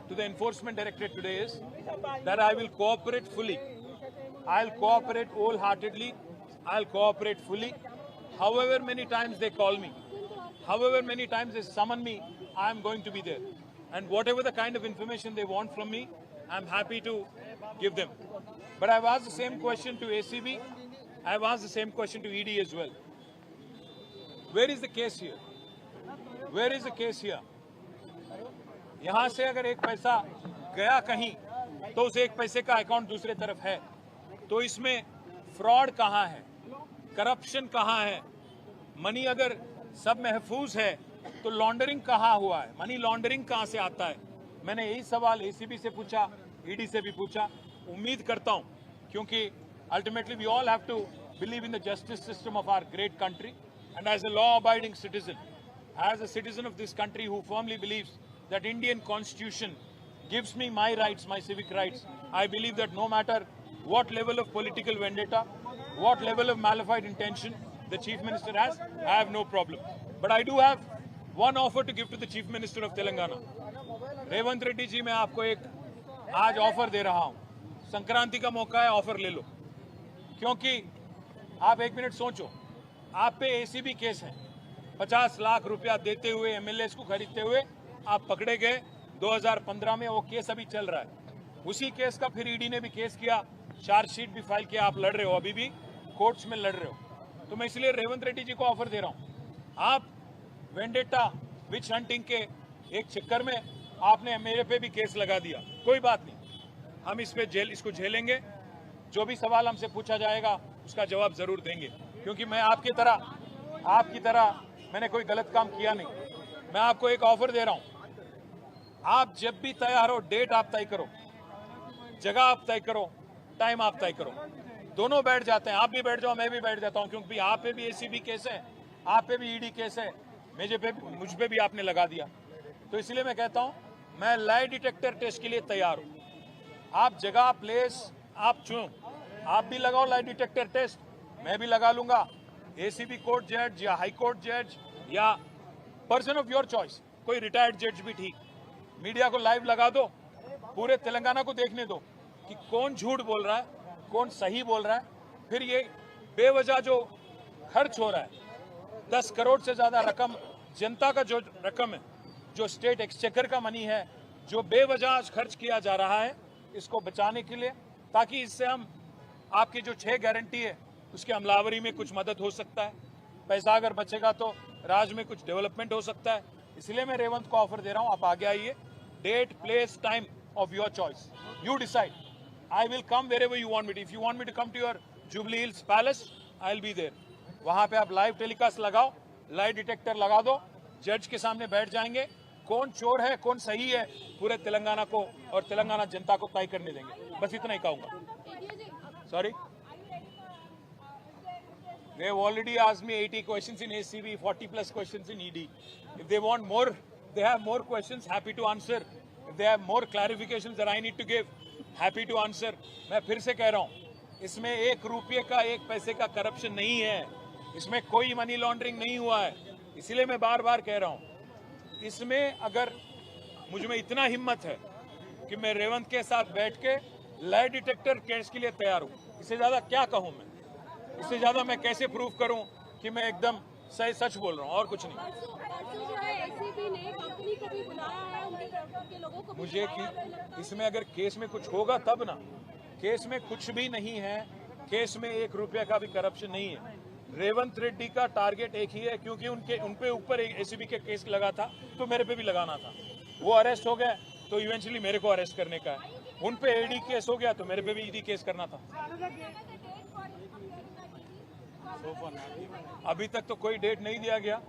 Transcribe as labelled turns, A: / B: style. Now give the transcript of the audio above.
A: to the Enforcement Directorate today is that I will cooperate fully. I'll cooperate wholeheartedly. I'll cooperate fully. However many times they call me, however many times they summon me, I'm going to be there. And whatever the kind of information they want from me, I'm happy to give them. But I've asked the same question to ACB. I've asked the same question to ED as well. Where is the case here? Where is the case here? यहाँ से अगर एक पैसा गया कहीं तो उस एक पैसे का अकाउंट दूसरे तरफ है, तो इसमें फ्रॉड कहाँ है, करप्शन कहाँ है? मनी अगर सब महफूज है तो लॉन्ड्रिंग कहाँ हुआ है, मनी लॉन्ड्रिंग कहाँ से आता है? मैंने यही सवाल एसीबी से पूछा, ईडी से भी पूछा। उम्मीद करता हूँ, क्योंकि ultimately we all have to believe in the justice system of our great country, and as a law abiding citizen, as a citizen of this country who firmly believes that Indian Constitution gives me my rights, my civic rights, I believe that no matter what level of political vendetta, what level of malified intention the Chief Minister has, I have no problem. But I do have one offer to give to the Chief Minister of Telangana. Revanth Reddy ji, मैं आपको एक आज offer दे रहा हूं, संक्रांति का मौका है, offer ले लो। क्योंकि आप एक मिनट सोचो, आप पे एसीबी केस है, 50 लाख रुपया देते हुए एमएलए को खरीदते हुए आप पकड़े गए 2015 में, वो केस अभी चल रहा है। उसी केस का फिर ईडी ने भी केस किया, चार्जशीट भी फाइल किया, आप लड़ रहे हो, अभी भी कोर्ट्स में लड़ रहे हो। तो मैं इसलिए रेवंत रेड्डी जी को ऑफर दे रहा हूं, आप वेंडेटा विच हंटिंग के एक चक्कर में आपने मेरे पे भी केस लगा दिया, कोई बात नहीं, हम इस पे इसको झेलेंगे। जो भी सवाल हमसे पूछा जाएगा उसका जवाब जरूर देंगे, क्योंकि मैं आपकी तरह मैंने कोई गलत काम किया नहीं। मैं आपको एक ऑफर दे रहा हूं, आप जब भी तैयार हो, डेट आप तय करो, जगह आप तय करो, टाइम आप तय करो, दोनों बैठ जाते हैं। आप भी बैठ जाओ, मैं भी बैठ जाता हूं, क्योंकि आप पे भी एसीबी केस है, आप पे भी ईडी केस है, मुझ पे भी आपने लगा दिया। तो इसलिए मैं कहता हूं, मैं लाई डिटेक्टर टेस्ट के लिए तैयार हूं। आप जगह, प्लेस आप चुनो, आप भी लगाओ लाई डिटेक्टर टेस्ट, मैं भी लगा लूंगा। एसीबी कोर्ट जज या हाई कोर्ट जज या पर्सन ऑफ योर चॉइस, कोई रिटायर्ड जज भी ठीक, मीडिया को लाइव लगा दो, पूरे तेलंगाना को देखने दो कि कौन झूठ बोल रहा है, कौन सही बोल रहा है। फिर ये बेवजह जो खर्च हो रहा है, 10 करोड़ से ज्यादा रकम, जनता का जो रकम है, जो स्टेट एक्सचेकर का मनी है, जो बेवजह खर्च किया जा रहा है, इसको बचाने के लिए, ताकि इससे हम आपकी जो 6 गारंटी है उसके अमलावरी में कुछ मदद हो सकता है। पैसा अगर बचेगा तो राज्य में कुछ डेवलपमेंट हो सकता है। इसलिए मैं रेवंत को ऑफर दे रहा हूं, आप आगे आइए, date, place, time of your choice, you decide. I will come wherever you want me to. If you want me to come to your Jubilee Hills palace, I will be there. वहां पे आप live telecast लगाओ, live detector लगा दो, जज के सामने बैठ जाएंगे, कौन चोर है कौन सही है, पूरे तेलंगाना को और तेलंगाना जनता को तय करने देंगे। बस इतना ही कहूंगा। Sorry, they have already asked me 80 questions in ACB, 40 plus questions in ED. If they want more, they have more questions, happy to answer. If they have more clarifications that I need to give, happy to answer. मैं फिर से कह रहा हूँ, इसमें 1 रुपये का 1 पैसे का करप्शन नहीं है, इसमें कोई मनी लॉन्ड्रिंग नहीं हुआ है। इसलिए मैं बार बार कह रहा हूँ, इसमें अगर मुझ में इतना हिम्मत है कि मैं रेवंत के साथ बैठ के लाई डिटेक्टर केस के लिए तैयार हूँ, इससे ज्यादा क्या कहूँ मैं, इससे ज्यादा मैं कैसे प्रूव करूं कि मैं एकदम सही सच बोल रहा हूं, और कुछ नहीं। मुझे कि इसमें अगर केस में कुछ होगा तब ना, केस में कुछ भी नहीं है, केस में 1 रुपया का भी करप्शन नहीं है। रेवंत रेड्डी का टारगेट एक ही है, क्योंकि उनपे ऊपर एसीबी के केस लगा था तो मेरे पे भी लगाना था, वो अरेस्ट हो गए तो इवेंचुअली मेरे को अरेस्ट करने का है। उन पे ईडी केस हो गया तो मेरे पे भी ईडी केस करना था। अभी तक तो कोई डेट नहीं दिया गया।